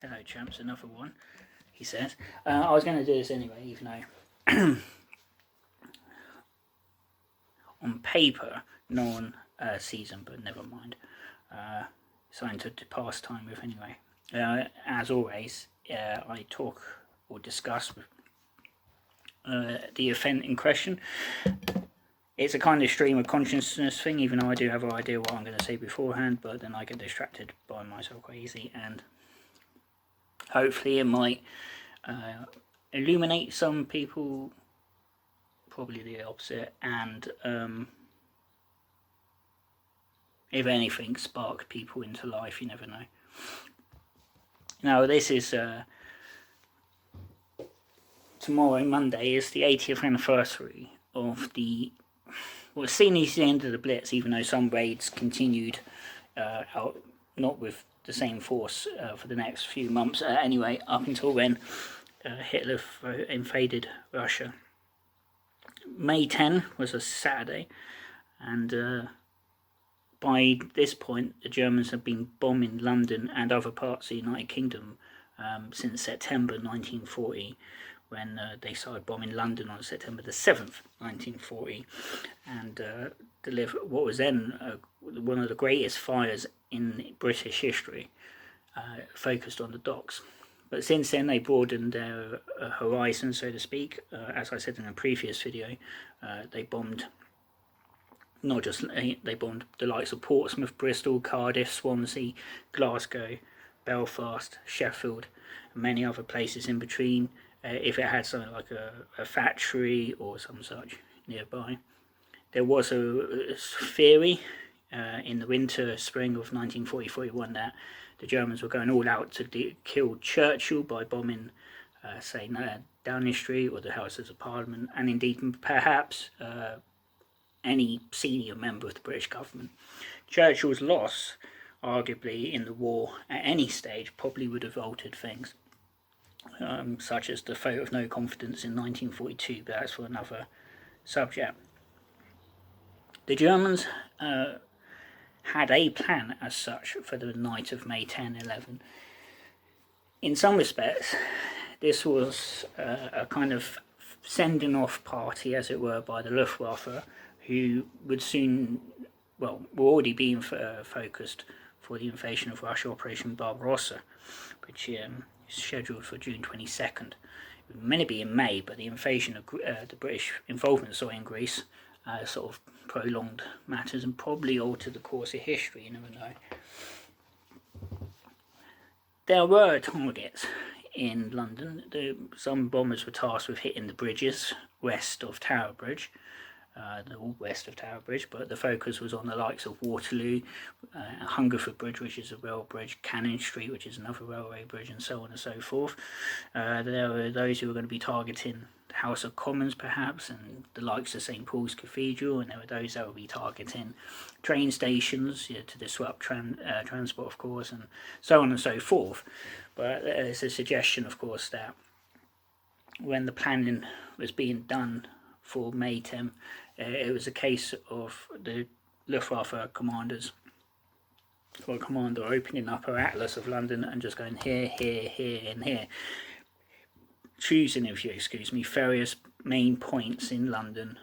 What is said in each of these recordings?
Hello champs, another one, he says. I was going to do this anyway, even though on paper no one sees them, but never mind. Something to pass time with anyway. As always, I talk or discuss the event in question. It's a kind of stream of consciousness thing, even though I do have an idea what I'm going to say beforehand, but then I get distracted by myself quite easily, and hopefully it might illuminate some people, probably the opposite, and if anything, spark people into life. You never know. Now this is tomorrow, Monday, is the 80th anniversary of the, well, seen as the end of the Blitz, even though some raids continued out, not with the same force for the next few months anyway, up until when Hitler invaded Russia. May 10 was a Saturday, and by this point the Germans have been bombing London and other parts of the United Kingdom since September 1940, when they started bombing London on September the 7th, 1940, and delivered what was then one of the greatest fires in British history, focused on the docks. But since then they broadened their horizon, so to speak. As I said in a previous video, they bombed not just, they bombed the likes of Portsmouth, Bristol, Cardiff, Swansea, Glasgow, Belfast, Sheffield, and many other places in between, if it had something like a factory or some such nearby. There was a theory in the winter, spring of 1940-41 that the Germans were going all out to kill Churchill by bombing, say, Downing Street or the Houses of Parliament, and indeed perhaps any senior member of the British government. Churchill's loss, arguably, in the war at any stage probably would have altered things, such as the vote of no confidence in 1942, but that's for another subject. The Germans had a plan as such for the night of May 10-11. In some respects, this was a kind of sending off party, as it were, by the Luftwaffe, who would soon, well, were already being focused for the invasion of Russia, Operation Barbarossa, which is scheduled for June 22nd. It was meant to be in May, but the invasion of the British involvement in Greece sort of prolonged matters and probably altered the course of history. You never know. There were targets in London. Some bombers were tasked with hitting the bridges west of Tower Bridge, west of Tower Bridge, but the focus was on the likes of Waterloo, Hungerford Bridge, which is a rail bridge, Cannon Street, which is another railway bridge, and so on and so forth. There were those who were going to be targeting the House of Commons, perhaps, and the likes of St Paul's Cathedral, and there were those that would be targeting train stations, to disrupt transport, of course, and so on and so forth. But there's a suggestion, of course, that when the planning was being done for May 10, it was a case of the Luftwaffe commanders, or a commander, opening up her atlas of London and just going here, here, here, and here, choosing, if you excuse me, various main points in London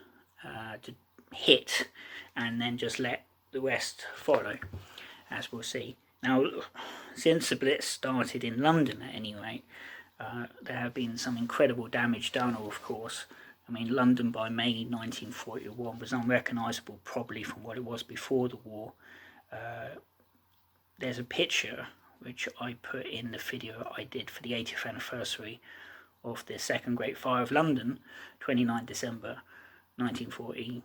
to hit, and then just let the rest follow, as we'll see. Now, since the Blitz started in London at any rate, there have been some incredible damage done, of course. I mean, London by May 1941 was unrecognisable probably from what it was before the war. There's a picture which I put in the video I did for the 80th anniversary of the Second Great Fire of London, 29 December 1940.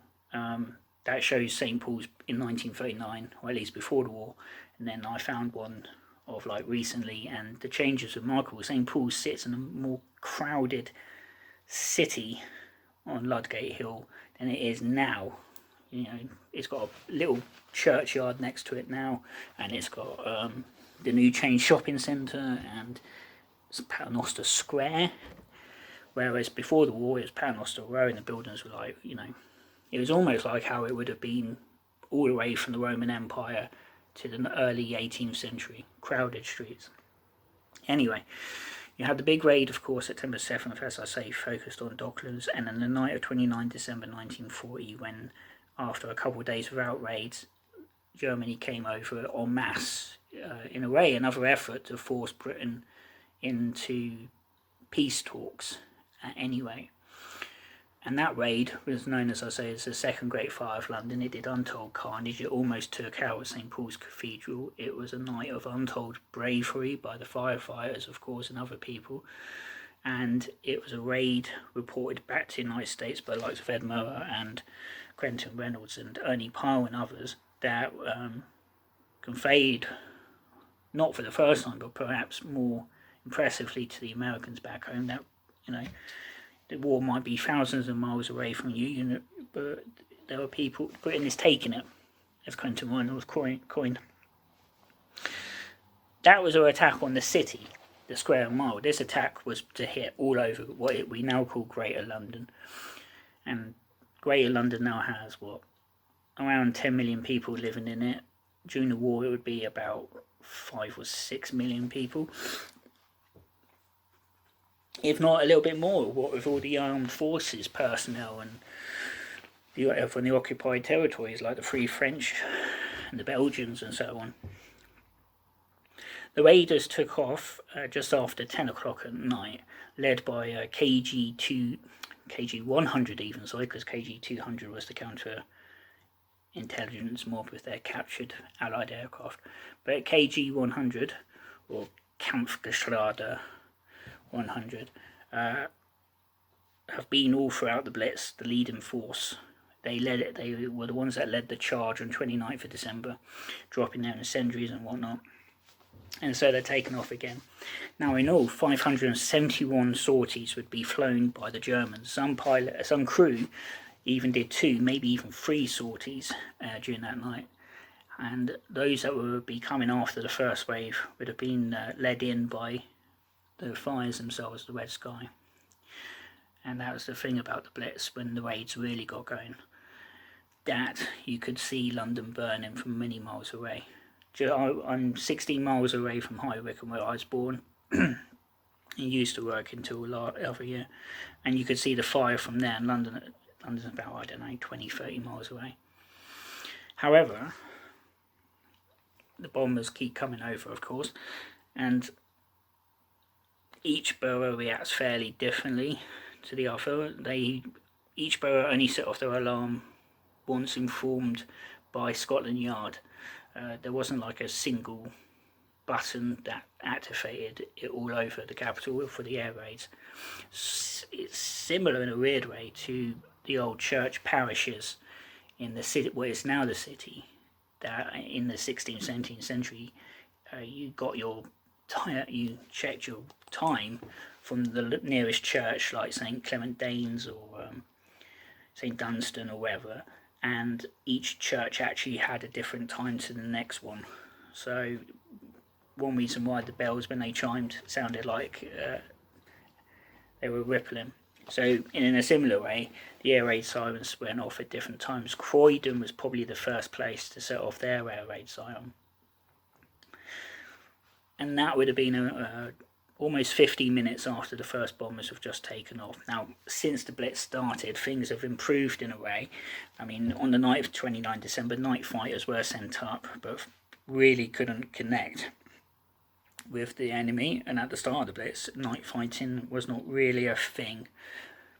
That shows St Paul's in 1939, or at least before the war, and then I found one of like recently, and the change is remarkable. St Paul's sits in a more crowded city on Ludgate Hill than it is now. It's got a little churchyard next to it now, and it's got the new chain shopping centre and Paternoster Square, whereas before the war it was Paternoster Row, and the buildings were like, it was almost like how it would have been all the way from the Roman Empire to the early 18th century, crowded streets. Anyway, you had the big raid, of course, September 7th, as I say, focused on Docklands, and then the night of 29 December 1940, when, after a couple of days without raids, Germany came over en masse in another effort to force Britain into peace talks anyway. And that raid was known, as I say, as the Second Great Fire of London. It did untold carnage. It almost took out St Paul's Cathedral. It was a night of untold bravery by the firefighters, of course, and other people. And it was a raid reported back to the United States by the likes of Ed Moore and Quentin Reynolds and Ernie Pyle and others that conveyed, not for the first time, but perhaps more impressively to the Americans back home, that, the war might be thousands of miles away from you, but there were people, Britain is taking it, as Quentin Reynolds coined. That was an attack on the city, the square mile. This attack was to hit all over what we now call Greater London. And Greater London now has, around 10 million people living in it. During the war, it would be about 5 or 6 million people, if not a little bit more, what with all the armed forces personnel and from the occupied territories like the Free French and the Belgians and so on. The raiders took off just after 10 o'clock at night, led by KG 100 even, because KG 200 was the counter intelligence mob with their captured Allied aircraft. But KG 100, or Kampfgeschwader 100, have been all throughout the Blitz, the leading force. They were the ones that led the charge on 29th of December, dropping down incendiaries and whatnot. And so they're taken off again. Now in all, 571 sorties would be flown by the Germans. Some crew even did 2, maybe even 3 sorties during that night. And those that would be coming after the first wave would have been led in by the fires themselves, the Red Sky. And that was the thing about the Blitz when the raids really got going, that you could see London burning from many miles away. I'm 16 miles away from High Wycombe, where I was born. I used to work until other year, and you could see the fire from there. And London's about, 20, 30 miles away. However, the bombers keep coming over, of course, and each borough reacts fairly differently to the other. Each borough only set off their alarm once informed by Scotland Yard. There wasn't like a single button that activated it all over the capital for the air raids. It's similar in a weird way to the old church parishes in the city, where it's now the city, that in the 16th, 17th century, you checked your time from the nearest church, like St Clement Danes or St Dunstan or wherever, and each church actually had a different time to the next one. So one reason why the bells, when they chimed, sounded like they were rippling. So in a similar way, the air raid sirens went off at different times. Croydon was probably the first place to set off their air raid siren. And that would have been almost 15 minutes after the first bombers have just taken off. Now, since the Blitz started, things have improved in a way. I mean, on the night of 29 December, night fighters were sent up, but really couldn't connect with the enemy. And at the start of the Blitz, night fighting was not really a thing.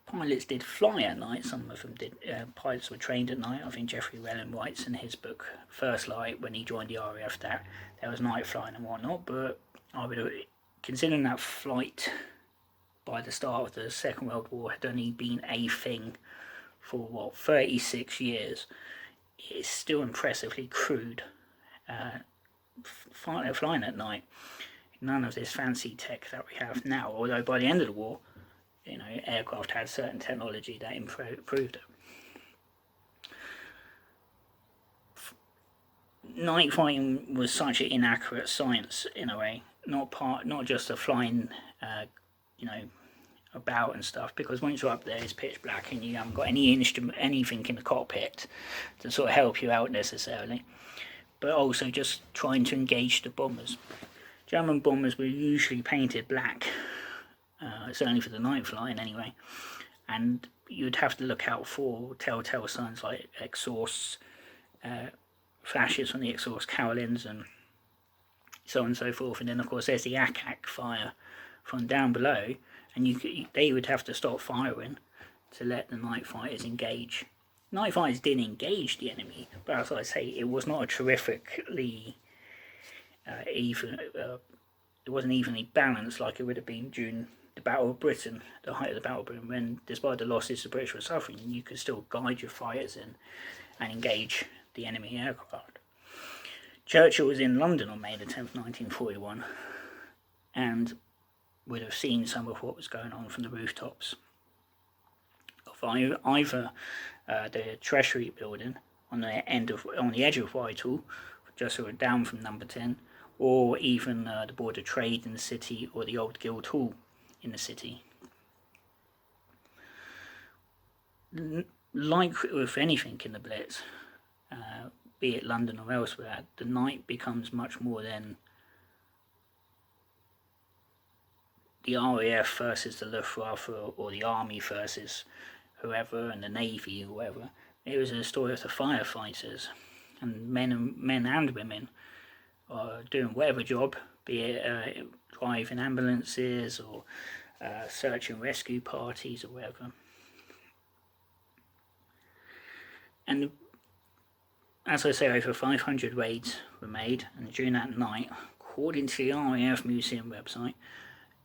Pilots did fly at night, some of them did. Pilots were trained at night. I think Geoffrey Wellen writes in his book First Light, when he joined the RAF, that there was night flying and whatnot, but I would, considering that flight by the start of the Second World War had only been a thing for 36 years, it's still impressively crude flying at night. None of this fancy tech that we have now, although by the end of the war, aircraft had certain technology that improved it. Night fighting was such an inaccurate science in a way, not just a flying, about and stuff, because once you're up there, it's pitch black and you haven't got anything in the cockpit to sort of help you out necessarily. But also just trying to engage the bombers. German bombers were usually painted black, certainly for the night flying anyway, and you'd have to look out for telltale signs like exhausts, flashes from the exhaust cowlings and so on and so forth. And then of course there's the ack fire from down below, and they would have to stop firing to let the night fighters engage. Night fighters did engage the enemy, but as I say, it was not a terrifically even. It wasn't evenly balanced like it would have been during the Battle of Britain, the height of the Battle of Britain, when despite the losses the British were suffering, you could still guide your fighters in and engage the enemy aircraft. Churchill was in London on May the 10th, 1941, and would have seen some of what was going on from the rooftops of either the Treasury building on the edge of Whitehall, just sort of down from Number 10, or even the Board of Trade in the city, or the Old Guildhall in the city. Like with anything in the Blitz, be it London or elsewhere, the night becomes much more than the RAF versus the Luftwaffe, or the Army versus whoever, and the Navy or whoever. It was a story of the firefighters, and men and women are doing whatever job, be it driving ambulances or search and rescue parties or whatever. And as I say, over 500 raids were made, and during that night, according to the RAF Museum website,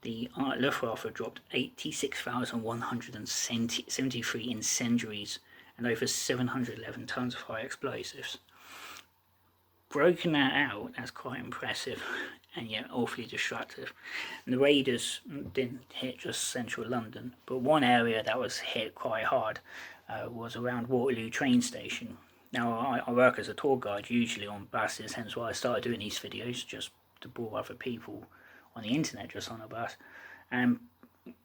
the Luftwaffe dropped 86,173 incendiaries and over 711 tons of high explosives. Broken that out, that's quite impressive, and yet awfully destructive. And the raiders didn't hit just central London, but one area that was hit quite hard was around Waterloo train station. Now, I work as a tour guide, usually on buses, hence why I started doing these videos, just to bore other people on the internet just on a bus. And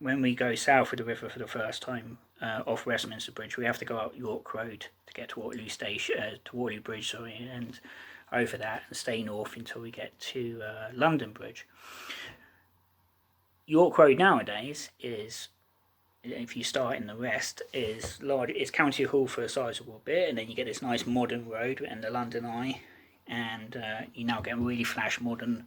when we go south of the river for the first time, off Westminster Bridge, we have to go up York Road to get to Waterloo Station, to Waterloo Bridge, and over that and stay north until we get to London Bridge. York Road nowadays is, if you start in the west, is large. It's County Hall for a sizable bit, and then you get this nice modern road and the London Eye, and you now get really flash modern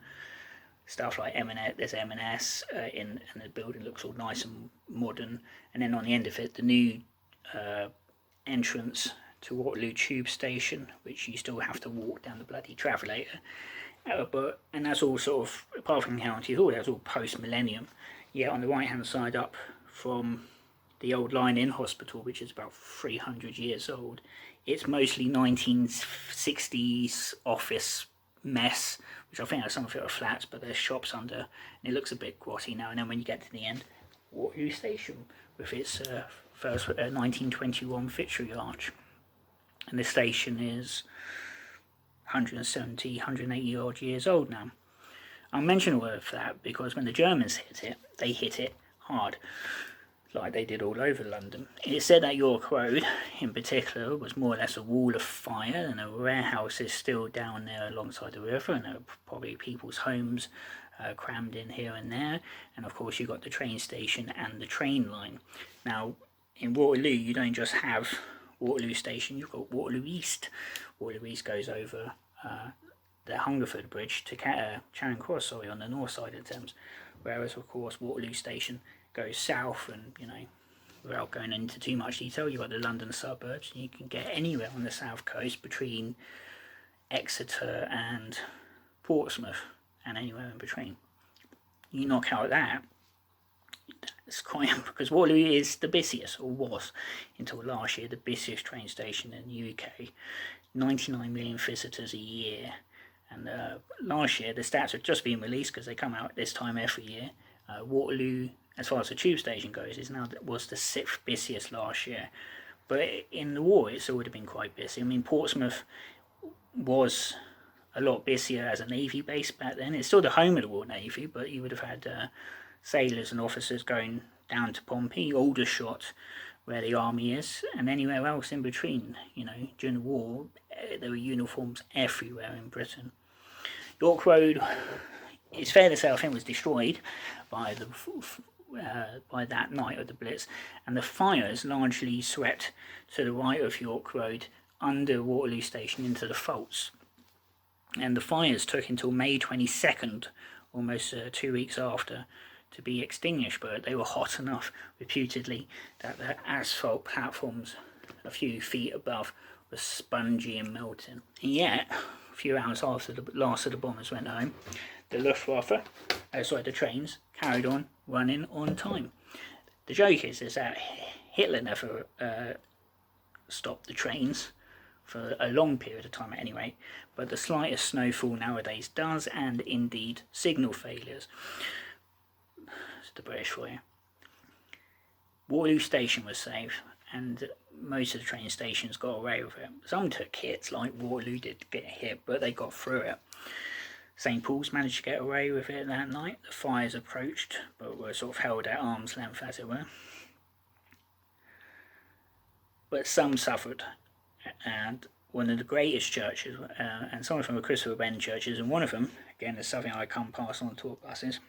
stuff like M&S. There's M&S and the building looks all nice and modern. And then on the end of it, the new entrance to Waterloo Tube Station, which you still have to walk down the bloody travelator. And that's all sort of, apart from County Hall, that's all post-millennium. Yeah, on the right-hand side up from the old Line Inn Hospital, which is about 300 years old, it's mostly 1960s office mess, which I think are some of it are flats, but there's shops under, and it looks a bit grotty now. And then when you get to the end, Waterloo Station with its first 1921 Victory Arch. And the station is 170, 180 odd years old now. I'll mention all of that because when the Germans hit it, they hit it hard, like they did all over London. It said that York Road in particular was more or less a wall of fire, and there were warehouses still down there alongside the river, and there were probably people's homes crammed in here and there. And of course you got the train station and the train line. Now in Waterloo you don't just have Waterloo Station, you've got Waterloo East. Waterloo East goes over the Hungerford Bridge to Charing Cross, on the north side of the Thames, whereas of course Waterloo Station goes south, and without going into too much detail, you've got the London suburbs, and you can get anywhere on the south coast between Exeter and Portsmouth, and anywhere in between. You knock out that, it's quite, because Waterloo is the busiest, or was until last year, the busiest train station in the UK. 99 million visitors a year, and last year, the stats have just been released because they come out this time every year. Waterloo, as far as the tube station goes, was the 6th busiest last year. But in the war, it's already been quite busy. I mean, Portsmouth was a lot busier as a Navy base back then. It's still the home of the Royal Navy, but you would have had sailors and officers going down to Pompey, Aldershot, where the army is, and anywhere else in between. During the war, there were uniforms everywhere in Britain. York Road it's fair to say I think was destroyed by by that night of the Blitz, and the fires largely swept to the right of York Road under Waterloo Station into the Faults. And the fires took until May 22nd, almost 2 weeks after, to be extinguished, but they were hot enough, reputedly, that the asphalt platforms a few feet above were spongy and melting. And yet, a few hours after the last of the bombers went home, the Luftwaffe, the trains, carried on running on time. The joke is that Hitler never stopped the trains for a long period of time at any rate, but the slightest snowfall nowadays does, and indeed signal failures. It's the British for you. Waterloo Station was safe, and most of the train stations got away with it. Some took hits, like Waterloo did get hit, but they got through it. St Paul's managed to get away with it that night. The fires approached, but were sort of held at arm's length, as it were. But some suffered, and one of the greatest churches, and some of them were Christopher Wren churches, and one of them, again, is something I come past on tour buses,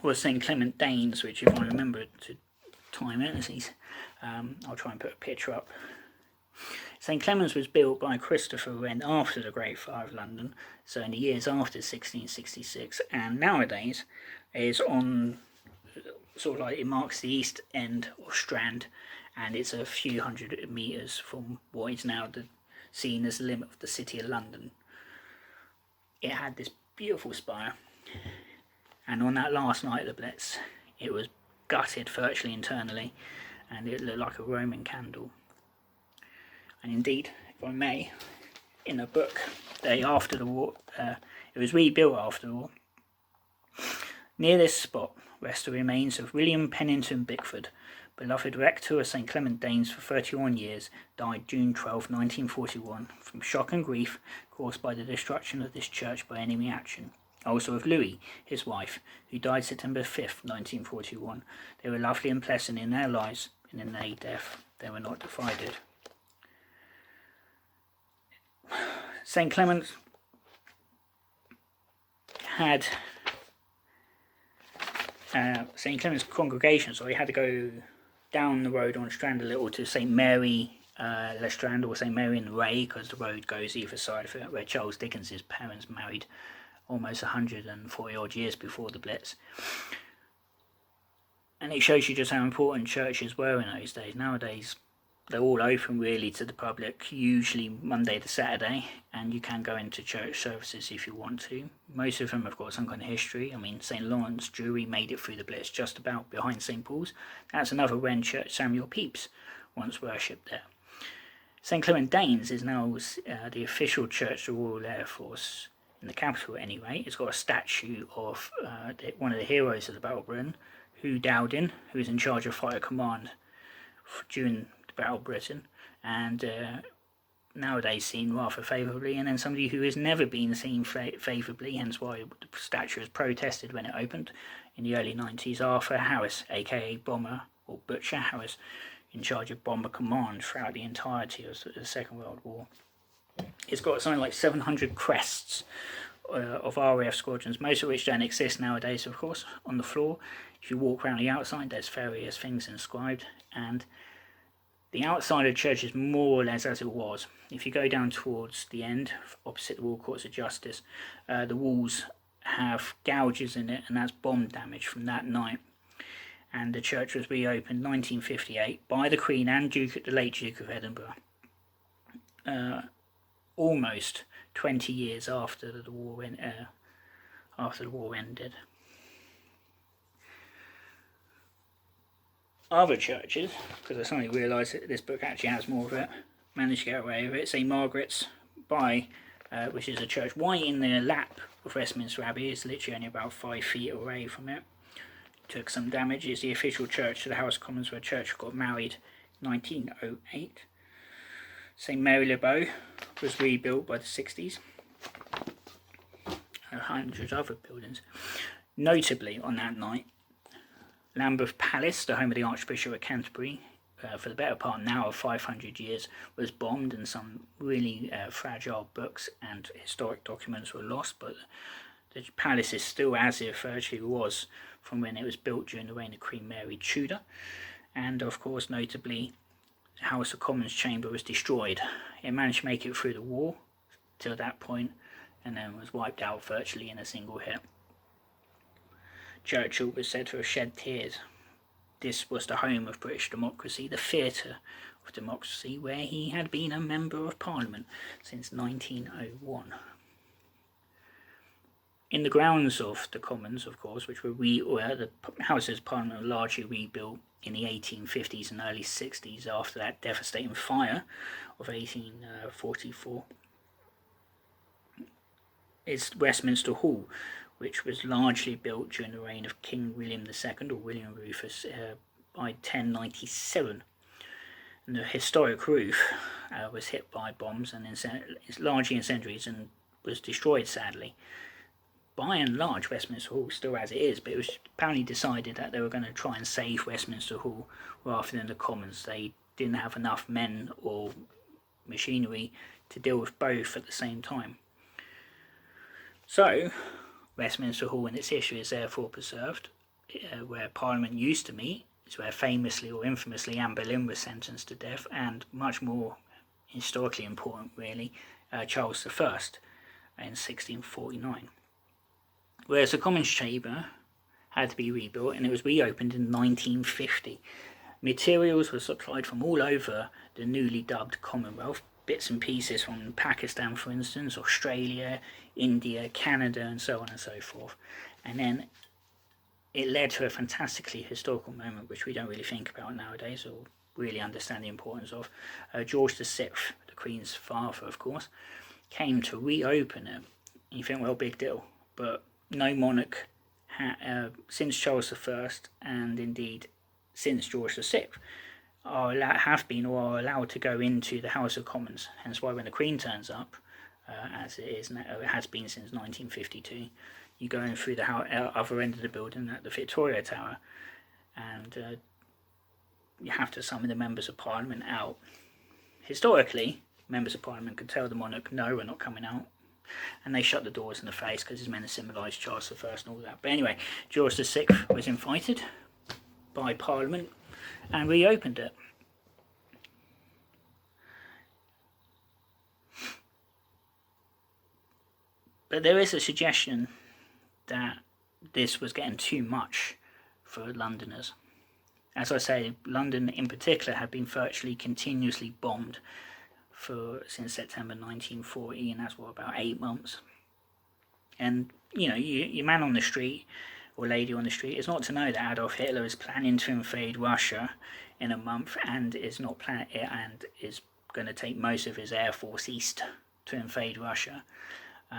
was St Clement Danes, which, if I remember to time it, I'll try and put a picture up. St Clement's was built by Christopher Wren after the Great Fire of London, so in the years after 1666, and nowadays is on sort of like, it marks the east end of Strand, and it's a few hundred metres from what is now seen as the limit of the City of London. It had this beautiful spire, and on that last night of the Blitz, it was gutted virtually internally, and it looked like a Roman candle. And indeed, if I may, in a book, after the war, it was rebuilt after the war. Near this spot rest the remains of William Pennington Bickford, beloved rector of St Clement Danes for 31 years, died June 12, 1941, from shock and grief caused by the destruction of this church by enemy action. Also of Louis, his wife, who died September 5, 1941. They were lovely and pleasant in their lives, and in their death they were not divided. St Clement's had St Clement's congregation, so he had to go down the road on Strand a little to St Mary Le Strand, or St Mary in the Ray, because the road goes either side of it, where Charles Dickens's parents married almost 140 odd years before the Blitz. And it shows you just how important churches were in those days. Nowadays they're all open really to the public, usually Monday to Saturday, and you can go into church services if you want to. Most of them have got some kind of history. I mean, St Lawrence Jewry made it through the Blitz just about behind St Paul's. That's another Wren church. Samuel Pepys once worshipped there. St Clement Danes is now the official church of the Royal Air Force in the capital anyway. It's got a statue of one of the heroes of the Battle of Britain, Hugh Dowding, who was in charge of Fire Command during Battle of Britain, and nowadays seen rather favourably, and then somebody who has never been seen favourably, hence why the statue was protested when it opened in the early 90s, Arthur Harris, aka Bomber or Butcher Harris, in charge of Bomber Command throughout the entirety of the Second World War. It's got something like 700 crests of RAF squadrons, most of which don't exist nowadays, of course, on the floor. If you walk around the outside, there's various things inscribed, and the outside of the church is more or less as it was. If you go down towards the end, opposite the Royal Courts of Justice, the walls have gouges in it, and that's bomb damage from that night. And the church was reopened 1958 by the Queen and the late Duke of Edinburgh, almost 20 years after the war ended. Other churches, because I suddenly realised that this book actually has more of it, managed to get away with it. St Margaret's, which is a church right in the lap of Westminster Abbey, is literally only about 5 feet away from it. Took some damage. It's the official church to the House of Commons, where church got married in 1908. St Mary Le Bow was rebuilt by the 60s. Hundreds of other buildings. Notably, on that night, Lambeth Palace, the home of the Archbishop of Canterbury, for the better part now of 500 years, was bombed, and some really fragile books and historic documents were lost, but The palace is still as it virtually was from when it was built during the reign of Queen Mary Tudor, and of course notably the House of Commons chamber was destroyed. It managed to make it through the war till that point, and then was wiped out virtually in a single hit. Churchill was said to have shed tears. This was the home of British democracy, the theatre of democracy, where he had been a member of Parliament since 1901. In the grounds of the Commons, of course, which were the Houses of Parliament were largely rebuilt in the 1850s and early 60s after that devastating fire of 1844, is Westminster Hall, which was largely built during the reign of King William II, or William Rufus, by 1097. And the historic roof was hit by bombs and largely incendiaries and was destroyed, sadly. By and large, Westminster Hall still as it is, but it was apparently decided that they were going to try and save Westminster Hall rather than the Commons. They didn't have enough men or machinery to deal with both at the same time. So, Westminster Hall in its history is therefore preserved. Where Parliament used to meet is where famously or infamously Anne Boleyn was sentenced to death, and much more historically important really, Charles I in 1649. Whereas the Commons Chamber had to be rebuilt, and it was reopened in 1950. Materials were supplied from all over the newly dubbed Commonwealth, bits and pieces from Pakistan, for instance, Australia, India, Canada, and so on and so forth. And then it led to a fantastically historical moment, which we don't really think about nowadays or really understand the importance of. George VI, the Queen's father, of course, came to reopen it. And you think, well, big deal. But no monarch since Charles I, and indeed since George VI, have been or are allowed to go into the House of Commons. Hence why when the Queen turns up, as it is now, it has been since 1952, you go in through the other end of the building at the Victoria Tower, and you have to summon the members of Parliament out. Historically, members of Parliament could tell the monarch, no, we're not coming out, and they shut the doors in the face because he's meant to symbolise Charles I and all that. But anyway, George VI was invited by Parliament and reopened it. But there is a suggestion that this was getting too much for Londoners. As I say, London in particular had been virtually continuously bombed since September 1940, and that's about 8 months. And your man on the street or lady on the street is not to know that Adolf Hitler is planning to invade Russia in a month and is going to take most of his air force east to invade Russia.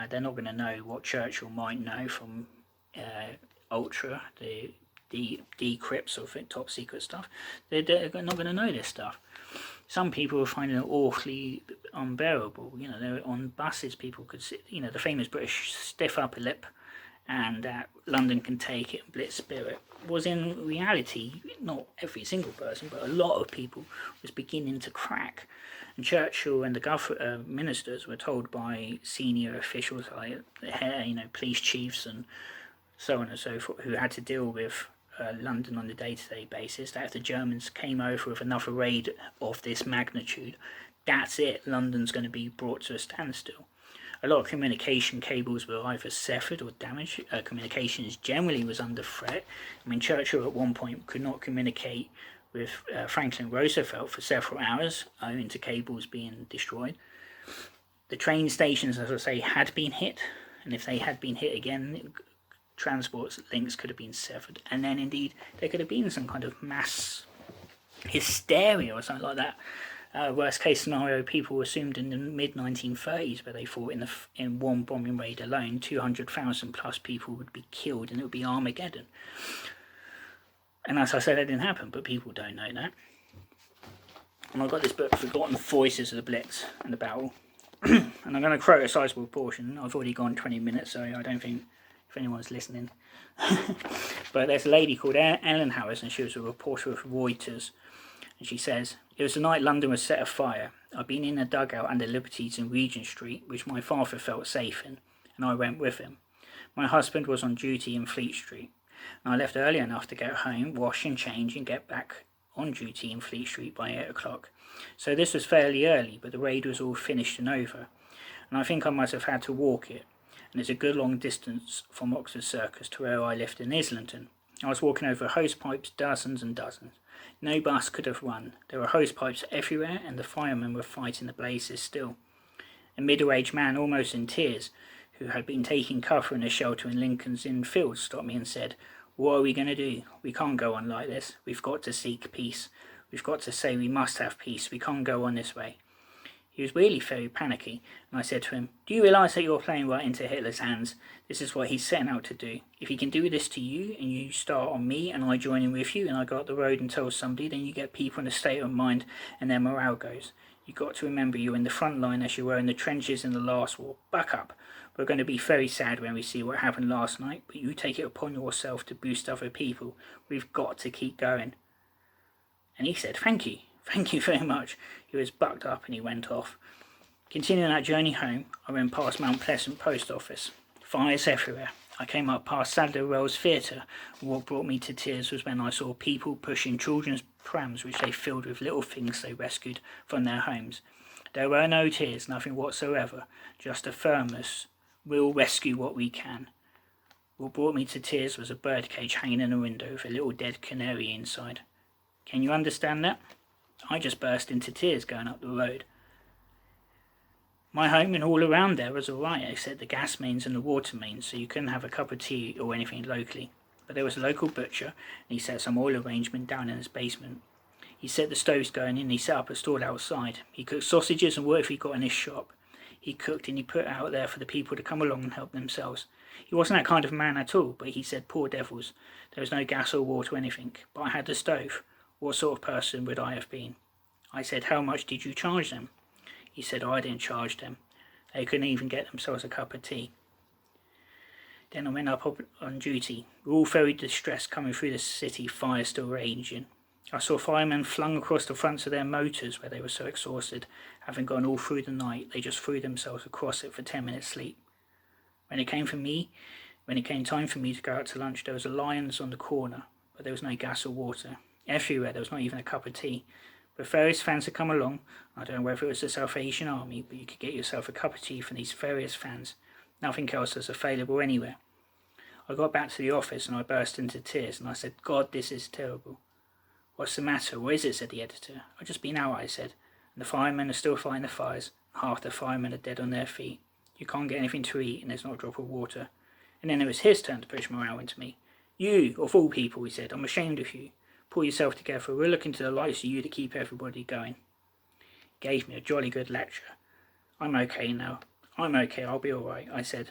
They're not going to know what Churchill might know from Ultra, the decrypts of it, top secret stuff. They're not going to know this stuff. Some people are finding it awfully unbearable. They're on buses, people could see, the famous British stiff upper lip and that London can take it, Blitz spirit, was in reality, not every single person, but a lot of people was beginning to crack. And Churchill and the ministers were told by senior officials, like police chiefs and so on and so forth, who had to deal with London on a day-to-day basis, that if the Germans came over with another raid of this magnitude, that's it, London's going to be brought to a standstill. A lot of communication cables were either severed or damaged. Communications generally was under threat. Churchill at one point could not communicate with Franklin Roosevelt for several hours owing to cables being destroyed. The train stations, as I say, had been hit, and if they had been hit again, transport links could have been severed, and then indeed there could have been some kind of mass hysteria or something like that. Worst case scenario, people assumed in the mid-1930s, where they thought in one bombing raid alone 200,000 plus people would be killed and it would be Armageddon. And as I said, that didn't happen, but people don't know that. And I've got this book, Forgotten Voices of the Blitz and the Battle, and I'm going to quote a sizable portion. I've already gone 20 minutes, so I don't think if anyone's listening. But there's a lady called Ellen Harris, and she was a reporter of Reuters, and she says, "It was the night London was set afire. I'd been in a dugout under Liberties in Regent Street, which my father felt safe in, and I went with him. My husband was on duty in Fleet Street, and I left early enough to get home, wash and change, and get back on duty in Fleet Street by 8 o'clock. So this was fairly early, but the raid was all finished and over, and I think I must have had to walk it, and it's a good long distance from Oxford Circus to where I lived in Islington. I was walking over hosepipes, dozens and dozens. No bus could have run. There were hosepipes everywhere, and the firemen were fighting the blazes still. A middle-aged man, almost in tears, who had been taking cover in a shelter in Lincoln's Inn Fields, stopped me and said, "What are we going to do? We can't go on like this. We've got to seek peace. We've got to say we must have peace. We can't go on this way." He was really very panicky, and I said to him, "Do you realise that you're playing right into Hitler's hands? This is what he's setting out to do. If he can do this to you, and you start on me, and I join in with you, and I go up the road and tell somebody, then you get people in a state of mind, and their morale goes. You've got to remember you're in the front line as you were in the trenches in the last war. Buck up. We're going to be very sad when we see what happened last night, but you take it upon yourself to boost other people. We've got to keep going." And he said, "Thank you. Thank you very much." He was bucked up and he went off. Continuing that journey home, I went past Mount Pleasant Post Office. Fires everywhere. I came up past Sadler Wells Theatre, and what brought me to tears was when I saw people pushing children's prams which they filled with little things they rescued from their homes. There were no tears, nothing whatsoever, just a firmness. We'll rescue what we can. What brought me to tears was a birdcage hanging in a window with a little dead canary inside. Can you understand that? I just burst into tears going up the road. My home and all around there was alright, except the gas mains and the water mains, so you couldn't have a cup of tea or anything locally. But there was a local butcher, and he set some oil arrangement down in his basement. He set the stoves going and he set up a stall outside. He cooked sausages and whatever he got in his shop. He cooked and he put out there for the people to come along and help themselves. He wasn't that kind of man at all, but he said, "Poor devils, there was no gas or water or anything, but I had the stove. What sort of person would I have been?" I said, "How much did you charge them?" He said, "I didn't charge them. They couldn't even get themselves a cup of tea." Then I went up on duty. We were all very distressed coming through the city, fire still raging. I saw firemen flung across the fronts of their motors where they were so exhausted. Having gone all through the night, they just threw themselves across it for 10 minutes sleep. When it came time for me to go out to lunch, there was a Lions on the corner, but there was no gas or water. Everywhere there was not even a cup of tea. But various fans had come along. I don't know whether it was the South Asian Army, but you could get yourself a cup of tea from these various fans. Nothing else was available anywhere. I got back to the office and I burst into tears and I said, "God, this is terrible." "What's the matter? What is it?" said the editor. "I've just been out," I said, "and the firemen are still fighting the fires. Half the firemen are dead on their feet. You can't get anything to eat and there's not a drop of water." And then it was his turn to push morale into me. "You, of all people," he said, "I'm ashamed of you. Pull yourself together. We're looking to the likes of you to keep everybody going." He gave me a jolly good lecture. "I'm okay now. I'm okay. I'll be alright," I said.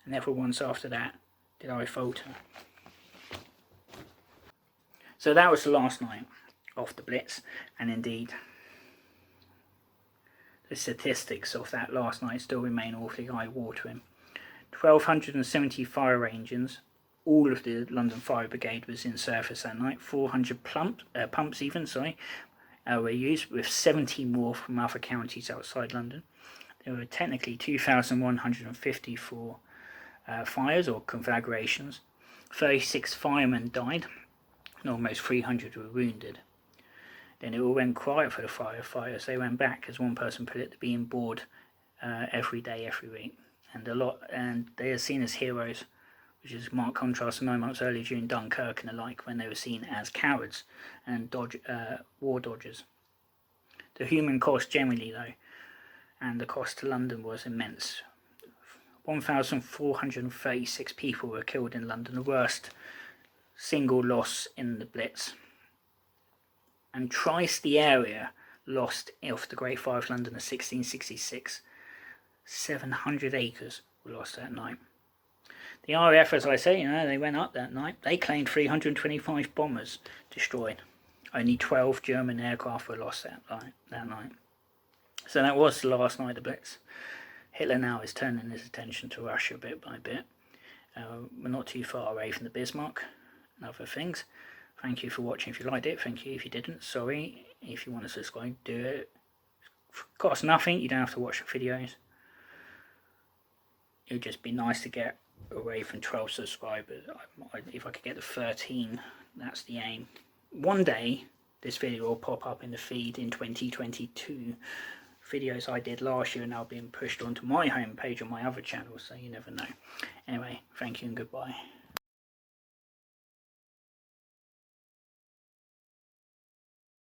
And never once after that did I falter. So that was the last night of the Blitz, and indeed the statistics of that last night still remain awfully eye-watering. 1,270 fire engines. All of the London Fire Brigade was in service that night. 400 pumps were used, with 70 more from other counties outside London. There were technically 2,154 fires or conflagrations. 36 firemen died, and almost 300 were wounded. Then it all went quiet for the firefighters. They went back, as one person put it, to being bored every day, every week, and they are seen as heroes, which is marked contrast to 9 months earlier during Dunkirk and the like, when they were seen as cowards and war dodgers. The human cost generally, though, and the cost to London, was immense. 1,436 people were killed in London, the worst single loss in the Blitz. And twice the area lost of the Great Fire of London in 1666. 700 acres were lost that night. The RAF, as I say, they went up that night. They claimed 325 bombers destroyed. Only 12 German aircraft were lost that night. So that was the last night of the Blitz. Hitler now is turning his attention to Russia bit by bit. We're not too far away from the Bismarck and other things. Thank you for watching if you liked it. Thank you if you didn't. Sorry. If you want to subscribe, do it. It costs nothing. You don't have to watch the videos. It would just be nice to get away from 12 subscribers. If I could get to 13, that's the aim. One day, this video will pop up in the feed in 2022. Videos I did last year are now being pushed onto my homepage on my other channel, so you never know. Anyway, thank you and goodbye.